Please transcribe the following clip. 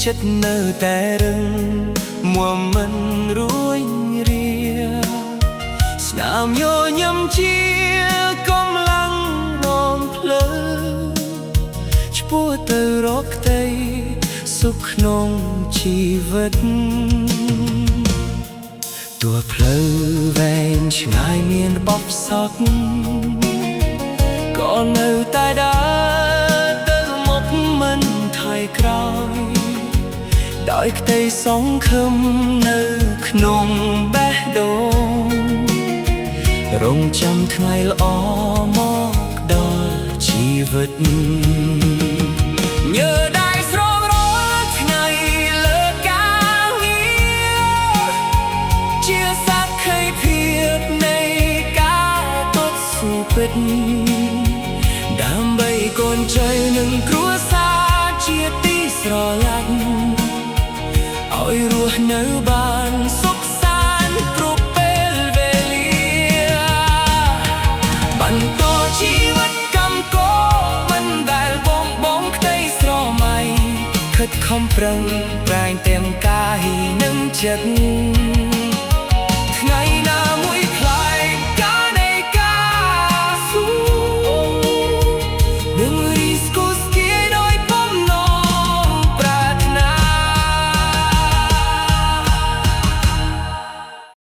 ចិត្តនៅតែរឹងមួមិនរួញរាស្នាមញញឹមជាកម្លាំងនាំភ្លើឆ្ពោះទៅរកក្តីសុខក្នុងជីវិតទោះផ្លូវវែងឆ្ងាយមានរបបសក់ក៏នៅតែដើរទៅមុខមិនថយក្រោយដោយក្តីសង្ឃឹមនៅក្នុងបេះដូងរងចាំថ្ងៃល្អមកដល់ជីវិតញើដៃស្រងរាល់ថ្ងៃលើការងារជាសក្ខីភាពនៃការតស៊ូពិតដើម្បីកូនចៅនិងគ្រួសារជាទីស្រឡាញ់ឲ្យរស់នៅបានសុខសាន្តគ្រប់ពេលវេលាបន្តជីវិតកម្មករមិនដែលបងក្តីស្រមៃខិតខំប្រឹងប្រែងទាំងកាយនិងចិត្ត